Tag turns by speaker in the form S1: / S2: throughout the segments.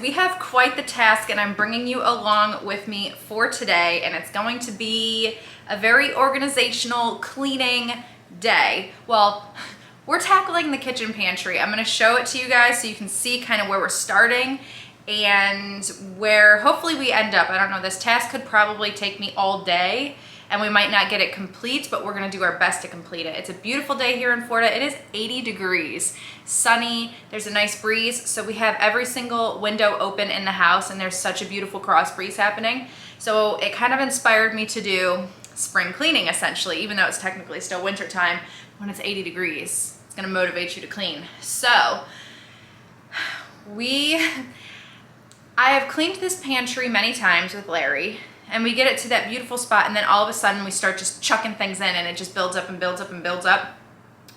S1: we have quite the task and I'm bringing you along with me for today, and it's going to be a very organizational cleaning day. Well, we're tackling the kitchen pantry. I'm gonna show it to you guys so you can see kind of where we're starting and where hopefully we end up. I don't know, this task could probably take me all day and we might not get it complete, but we're gonna do our best to complete it. It's a beautiful day here in Florida. It is 80 degrees, sunny, there's a nice breeze. So we have every single window open in the house and there's such a beautiful cross breeze happening. So it kind of inspired me to do spring cleaning essentially, even though it's technically still winter time. When it's 80 degrees, it's gonna motivate you to clean. So I have cleaned this pantry many times with Larry, and we get it to that beautiful spot, and then all of a sudden we start just chucking things in and it just builds up and builds up and builds up.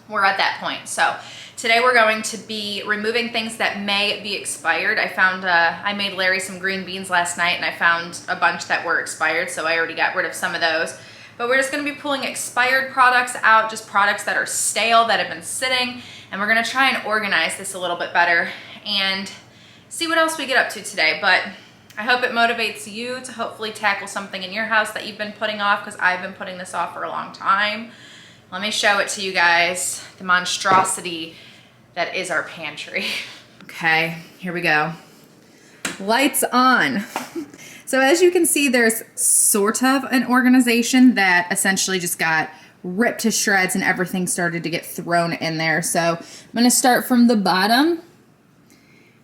S1: We're at that point. So today we're going to be removing things that may be expired. I made Larry some green beans last night and I found a bunch that were expired, so I already got rid of some of those. But we're just gonna be pulling expired products out, just products that are stale, that have been sitting, and we're gonna try and organize this a little bit better and see what else we get up to today. But I hope it motivates you to hopefully tackle something in your house that you've been putting off, because I've been putting this off for a long time. Let me show it to you guys, the monstrosity that is our pantry. Okay, here we go. Lights on. So as you can see, there's sort of an organization that essentially just got ripped to shreds and everything started to get thrown in there. So I'm gonna start from the bottom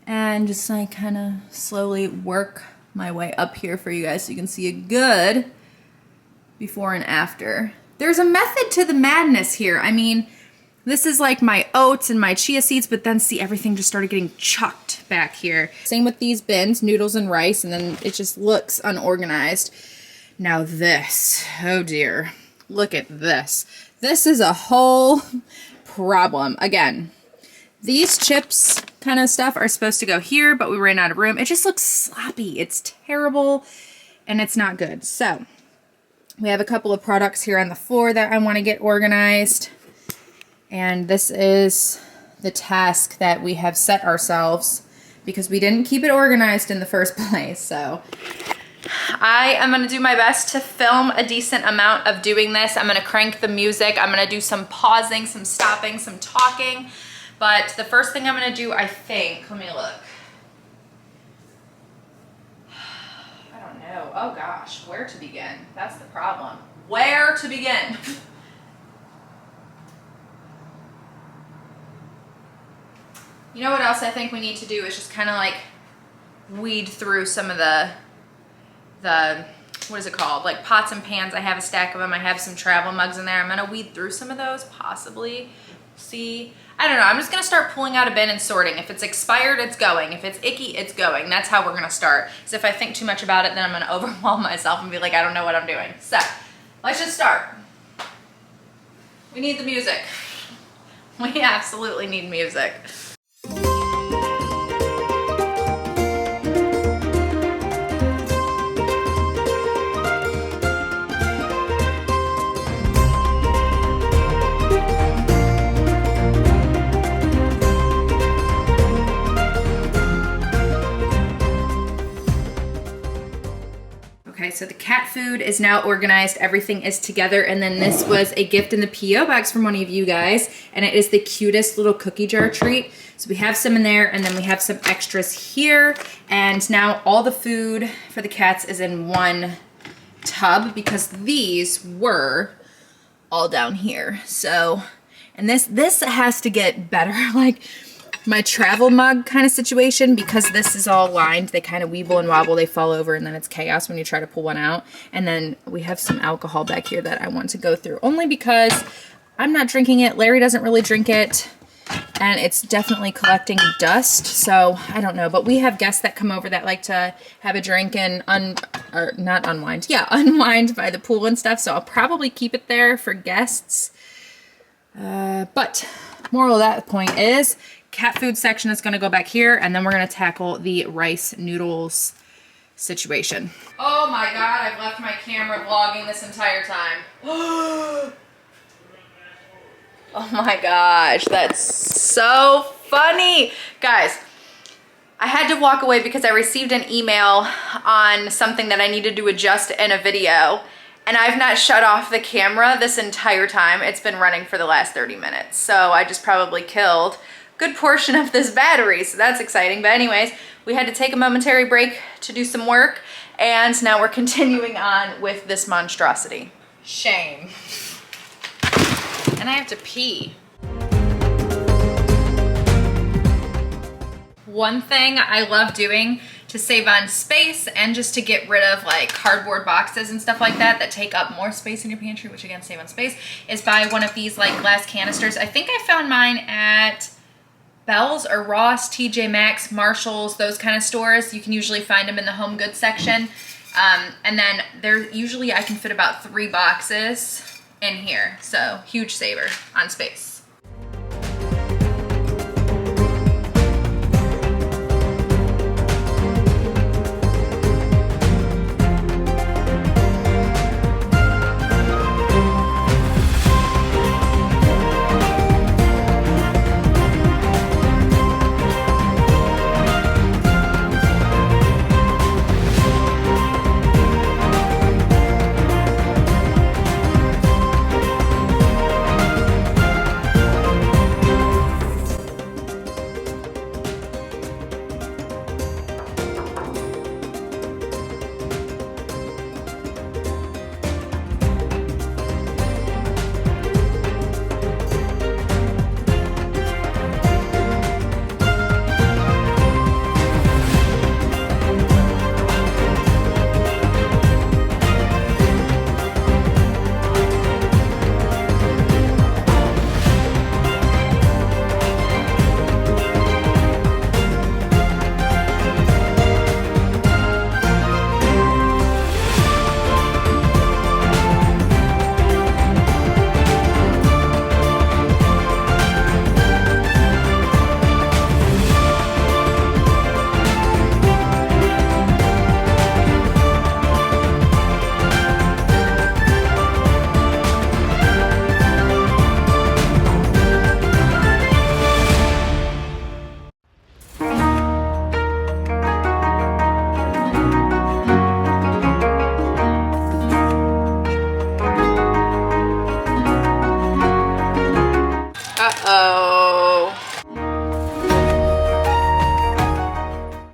S1: and just like kind of slowly work my way up here for you guys so you can see a good before and after. There's a method to the madness here. I mean, this is like my oats and my chia seeds, but then see, everything just started getting chucked back here. Same with these bins, noodles and rice, and then it just looks unorganized. Now this, oh dear, look at this. This is a whole problem. Again, these chips kind of stuff are supposed to go here, but we ran out of room. It just looks sloppy. It's terrible and it's not good. So we have a couple of products here on the floor that I want to get organized. And this is the task that we have set ourselves because we didn't keep it organized in the first place. So I am gonna do my best to film a decent amount of doing this. I'm gonna crank the music. I'm gonna do some pausing, some stopping, some talking. But the first thing I'm gonna do, I think, let me look. I don't know, oh gosh, where to begin? That's the problem. Where to begin? You know what else I think we need to do is just kind of like weed through some of the, what is it called? Like pots and pans. I have a stack of them. I have some travel mugs in there. I'm gonna weed through some of those, possibly. See, I don't know. I'm just gonna start pulling out a bin and sorting. If it's expired, it's going. If it's icky, it's going. That's how we're gonna start. Because if I think too much about it, then I'm gonna overwhelm myself and be like, I don't know what I'm doing. So, let's just start. We need the music. We absolutely need music. Okay, so the cat food is now organized, everything is together, and then this was a gift in the P.O. box from one of you guys, and it is the cutest little cookie jar treat. So we have some in there, and then we have some extras here, and now all the food for the cats is in one tub because these were all down here. So, and this has to get better, like my travel mug kind of situation, because this is all lined. They kind of weeble and wobble, they fall over, and then it's chaos when you try to pull one out. And then we have some alcohol back here that I want to go through, only because I'm not drinking it. Larry doesn't really drink it, and it's definitely collecting dust. So I don't know, but we have guests that come over that like to have a drink and unwind by the pool and stuff. So I'll probably keep it there for guests. But moral of that point is, cat food section is going to go back here, and then we're going to tackle the rice noodles situation. Oh my god, I've left my camera vlogging this entire time. Oh my gosh, that's so funny. Guys, I had to walk away because I received an email on something that I needed to adjust in a video, and I've not shut off the camera this entire time. It's been running for the last 30 minutes. So I just probably killed a good portion of this battery, so that's exciting. But anyways, we had to take a momentary break to do some work, and now we're continuing on with this monstrosity. Shame. And I have to pee. One thing I love doing to save on space and just to get rid of like cardboard boxes and stuff like that that take up more space in your pantry, which again save on space, is buy one of these like glass canisters. I think I found mine at Bell's or Ross, TJ Maxx, Marshall's, those kind of stores. You can usually find them in the home goods section. And then usually I can fit about 3 boxes in here. So huge saver on space.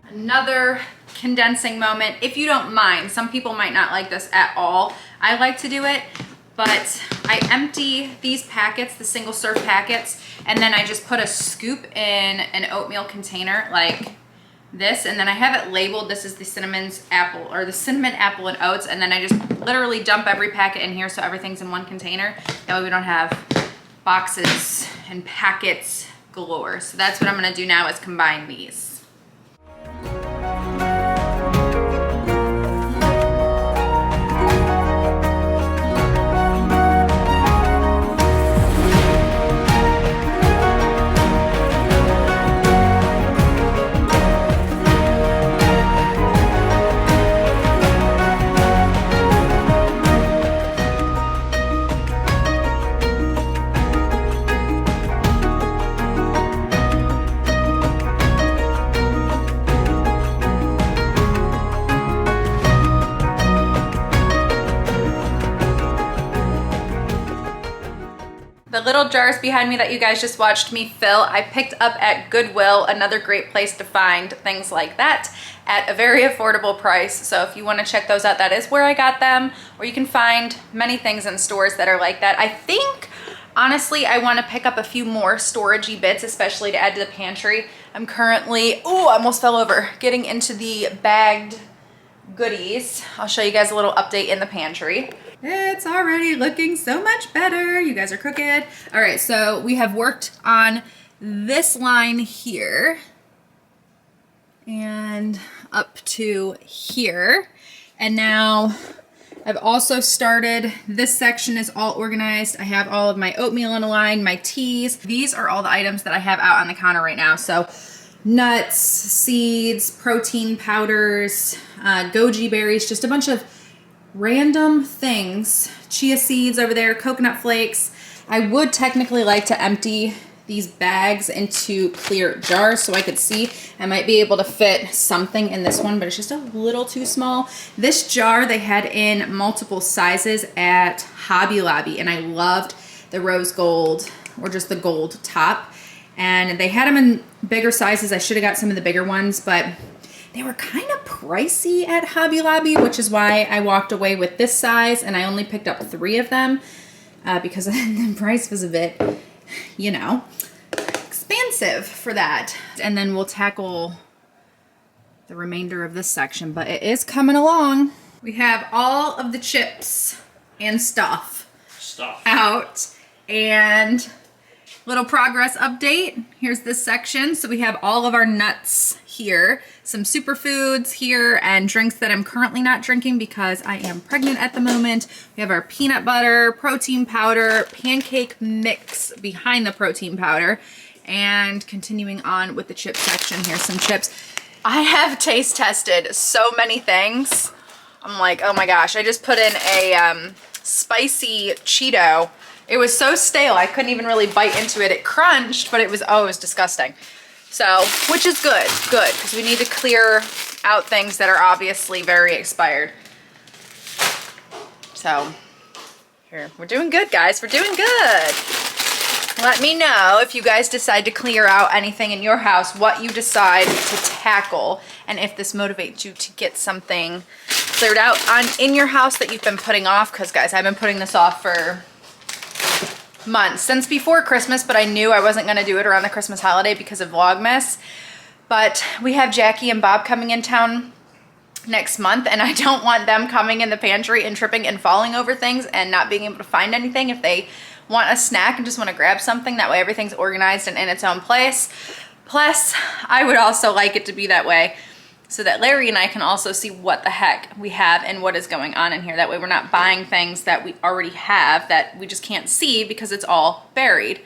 S1: Another condensing moment, if you don't mind. Some people might not like this at all. I like to do it, but I empty these packets, the single serve packets, and then I just put a scoop in an oatmeal container like this, and then I have it labeled, this is the cinnamon apple and oats, and then I just literally dump every packet in here so everything's in one container. That way we don't have boxes and packets galore. So that's what I'm gonna do now, is combine these. The little jars behind me that you guys just watched me fill, I picked up at Goodwill, another great place to find things like that at a very affordable price. So if you want to check those out, that is where I got them. Or you can find many things in stores that are like that. I think, honestly, I want to pick up a few more storagey bits, especially to add to the pantry. I'm currently, oh, I almost fell over, getting into the bagged goodies. I'll show you guys a little update in the pantry. It's already looking so much better. You guys are crooked. All right, so we have worked on this line here and up to here. And now I've also started, this section is all organized. I have all of my oatmeal in a line, my teas. These are all the items that I have out on the counter right now. So nuts, seeds, protein powders, goji berries, just a bunch of random things. Chia seeds over there, coconut flakes. I would technically like to empty these bags into clear jars so I could see. I might be able to fit something in this one, but it's just a little too small. This jar they had in multiple sizes at Hobby Lobby, and I loved the rose gold or just the gold top. And they had them in bigger sizes. I should have got some of the bigger ones, but they were kind of pricey at Hobby Lobby, which is why I walked away with this size, and I only picked up 3 of them because the price was a bit, you know, expensive for that. And then we'll tackle the remainder of this section, but it is coming along. We have all of the chips and stuff out, and little progress update. Here's this section. So we have all of our nuts here, some superfoods here, and drinks that I'm currently not drinking because I am pregnant at the moment. We have our peanut butter, protein powder, pancake mix behind the protein powder, and continuing on with the chip section. Here's some chips. I have taste tested so many things. I'm like, oh my gosh, I just put in a spicy Cheeto. It was so stale, I couldn't even really bite into it. It crunched, but it was disgusting. So, which is good, because we need to clear out things that are obviously very expired. So, here, we're doing good, guys, we're doing good. Let me know if you guys decide to clear out anything in your house, what you decide to tackle, and if this motivates you to get something cleared out in your house that you've been putting off, because guys, I've been putting this off for months, since before Christmas, but I knew I wasn't going to do it around the Christmas holiday because of Vlogmas. But we have Jackie and Bob coming in town next month, and I don't want them coming in the pantry and tripping and falling over things and not being able to find anything. If they want a snack and just want to grab something, that way everything's organized and in its own place. Plus, I would also like it to be that way so that Larry and I can also see what the heck we have and what is going on in here. That way we're not buying things that we already have that we just can't see because it's all buried.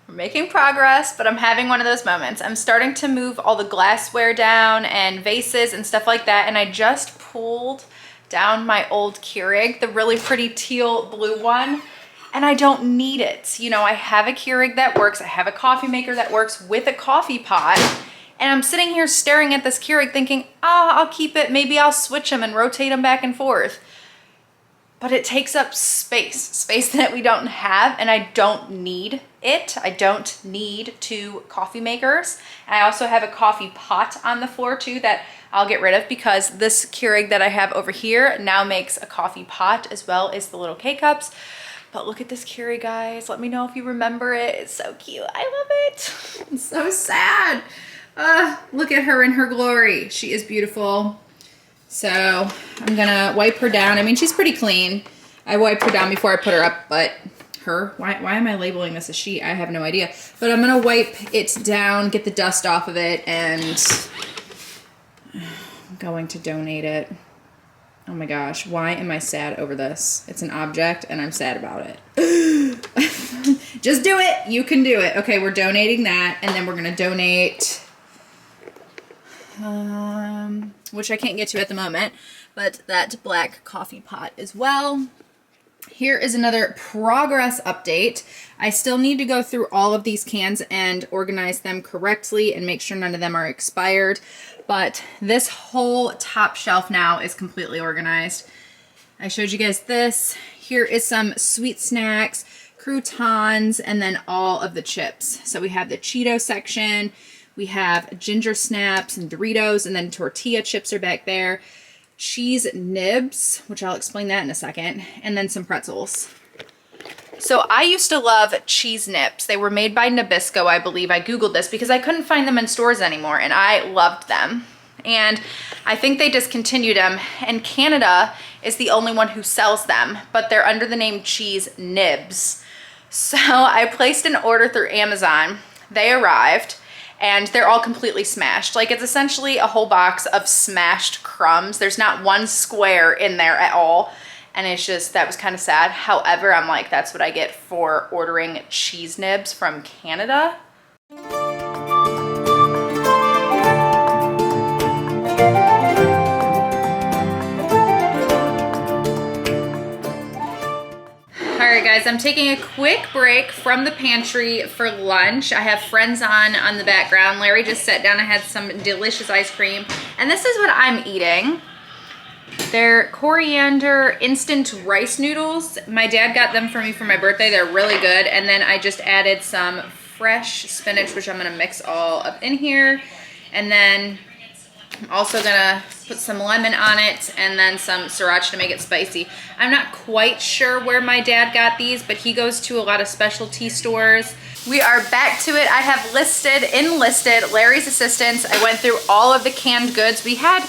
S1: We're making progress, but I'm having one of those moments. I'm starting to move all the glassware down and vases and stuff like that, and I just pulled down my old Keurig, the really pretty teal blue one, and I don't need it. You know, I have a Keurig that works. I have a coffee maker that works with a coffee pot. And I'm sitting here staring at this Keurig thinking, oh, I'll keep it. Maybe I'll switch them and rotate them back and forth. But it takes up space that we don't have, and I don't need it. I don't need 2 coffee makers. And I also have a coffee pot on the floor too that I'll get rid of because this Keurig that I have over here now makes a coffee pot as well as the little K-cups. But look at this Keurig, guys. Let me know if you remember it. It's so cute. I love it. It's so sad. Look at her in her glory. She is beautiful. So I'm gonna wipe her down. I mean, she's pretty clean. I wiped her down before I put her up, but why am I labeling this a she? I have no idea. But I'm gonna wipe it down, get the dust off of it, and I'm going to donate it. Oh my gosh, why am I sad over this? It's an object and I'm sad about it. Just do it, you can do it. Okay, we're donating that, and then we're gonna donate which I can't get to at the moment, but that black coffee pot as well. Here is another progress update. I still need to go through all of these cans and organize them correctly and make sure none of them are expired, but this whole top shelf now is completely organized. I showed you guys this. Here is some sweet snacks, croutons, and then all of the chips. So we have the Cheeto section, we have ginger snaps and Doritos, and then tortilla chips are back there. Cheese nibs, which I'll explain that in a second, and then some pretzels. So I used to love cheese nips. They were made by Nabisco, I believe. I Googled this because I couldn't find them in stores anymore, and I loved them. And I think they discontinued them, and Canada is the only one who sells them, but they're under the name cheese nibs. So I placed an order through Amazon. They arrived, and they're all completely smashed. Like, it's essentially a whole box of smashed crumbs. There's not one square in there at all. And it's just, that was kind of sad. However, I'm like, that's what I get for ordering cheese nibs from Canada. All right, guys, I'm taking a quick break from the pantry for lunch. I have friends on the background. Larry just sat down and had some delicious ice cream. And this is what I'm eating. They're coriander instant rice noodles. My dad got them for me for my birthday. They're really good. And then I just added some fresh spinach, which I'm gonna mix all up in here. And then I'm also gonna put some lemon on it and then some sriracha to make it spicy. I'm not quite sure where my dad got these, but he goes to a lot of specialty stores. We are back to it. I have enlisted Larry's assistance. I went through all of the canned goods. We had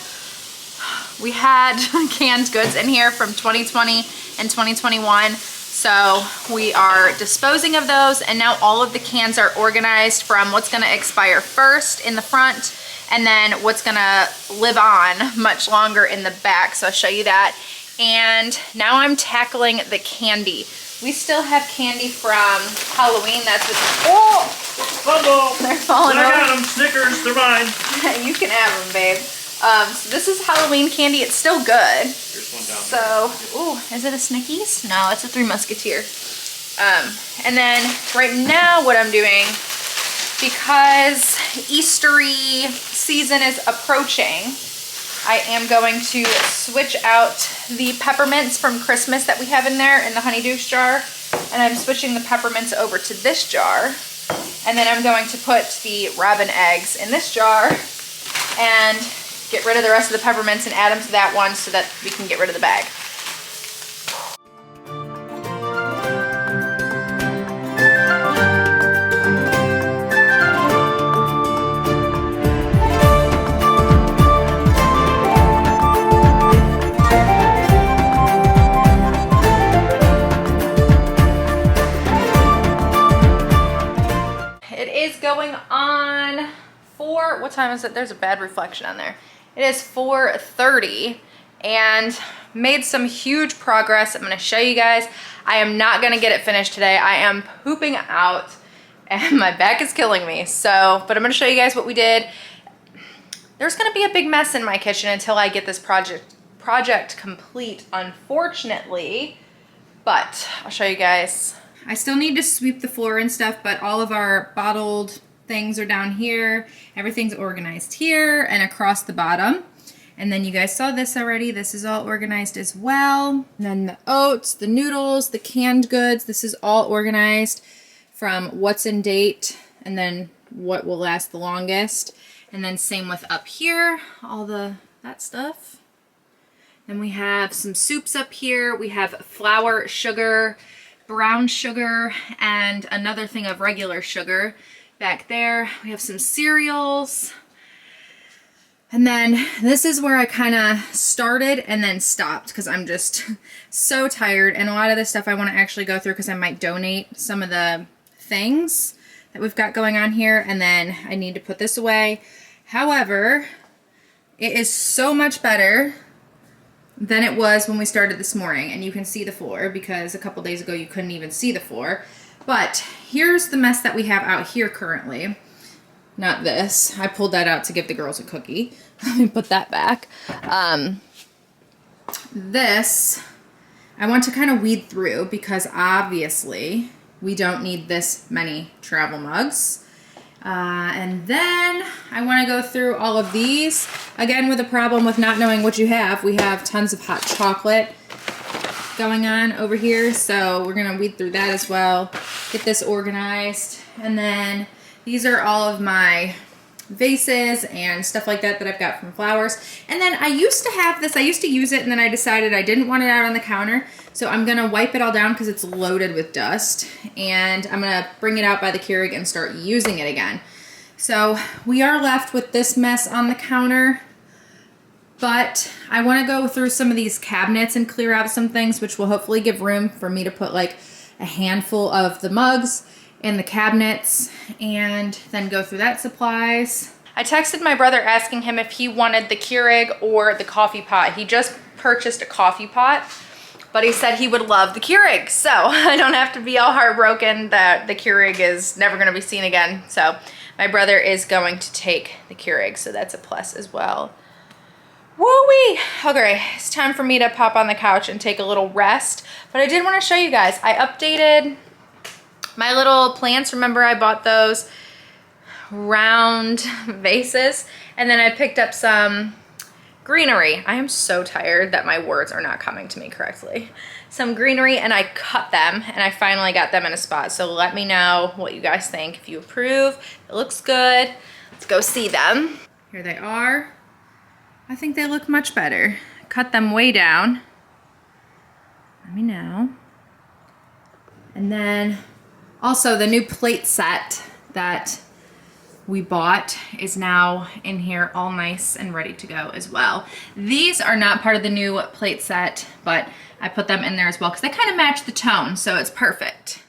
S1: canned goods in here from 2020 and 2021. So we are disposing of those, and now all of the cans are organized from what's gonna expire first in the front and then what's gonna live on much longer in the back. So I'll show you that. And now I'm tackling the candy. We still have candy from Halloween. That's what, oh!
S2: Fumble!
S1: They're falling over.
S2: I got them, Snickers, they're mine.
S1: You can have them, babe. So this is Halloween candy. It's still good.
S2: There's one down
S1: So, ooh, is it a Snickies? No, it's a Three Musketeer. And then right now what I'm doing, because Eastery season is approaching, I am going to switch out the peppermints from Christmas that we have in there in the honeydukes jar. And I'm switching the peppermints over to this jar. And then I'm going to put the robin eggs in this jar and get rid of the rest of the peppermints and add them to that one so that we can get rid of the bag. It is going on what time is it? There's a bad reflection on there. It is 4:30 and made some huge progress. I'm gonna show you guys. I am not gonna get it finished today. I am pooping out and my back is killing me. So, but I'm gonna show you guys what we did. There's gonna be a big mess in my kitchen until I get this project complete, unfortunately, but I'll show you guys. I still need to sweep the floor and stuff, but all of our bottled things are down here. Everything's organized here and across the bottom. And then you guys saw this already. This is all organized as well. And then the oats, the noodles, the canned goods. This is all organized from what's in date and then what will last the longest. And then same with up here, all that stuff. Then we have some soups up here. We have flour, sugar, brown sugar, and another thing of regular sugar. Back there, we have some cereals. And then this is where I kind of started and then stopped because I'm just so tired. And a lot of this stuff I want to actually go through because I might donate some of the things that we've got going on here. And then I need to put this away. However, it is so much better than it was when we started this morning. And you can see the floor because a couple days ago you couldn't even see the floor. But here's the mess that we have out here currently. Not this. I pulled that out to give the girls a cookie. Let me put that back. This, I want to kind of weed through because obviously we don't need this many travel mugs. And then I want to go through all of these. Again, with a problem with not knowing what you have. We have tons of hot chocolate going on over here, so we're gonna weed through that as well, get this organized. And then these are all of my vases and stuff like that that I've got from flowers. And then I used to have this, I used to use it, and then I decided I didn't want it out on the counter, so I'm gonna wipe it all down because it's loaded with dust, and I'm gonna bring it out by the Keurig and start using it again. So we are left with this mess on the counter. But I want to go through some of these cabinets and clear out some things, which will hopefully give room for me to put like a handful of the mugs in the cabinets and then go through that supplies. I texted my brother asking him if he wanted the Keurig or the coffee pot. He just purchased a coffee pot, but he said he would love the Keurig. So I don't have to be all heartbroken that the Keurig is never going to be seen again. So my brother is going to take the Keurig, so that's a plus as well. Woo-wee! Okay, it's time for me to pop on the couch and take a little rest. But I did want to show you guys, I updated my little plants. Remember I bought those round vases, and then I picked up some greenery. I am so tired that my words are not coming to me correctly. Some greenery, and I cut them, and I finally got them in a spot. So let me know what you guys think. If you approve, it looks good. Let's go see them. Here they are. I think they look much better. Cut them way down. Let me know. And then also the new plate set that we bought is now in here all nice and ready to go as well. These are not part of the new plate set, but I put them in there as well because they kind of match the tone, so it's perfect.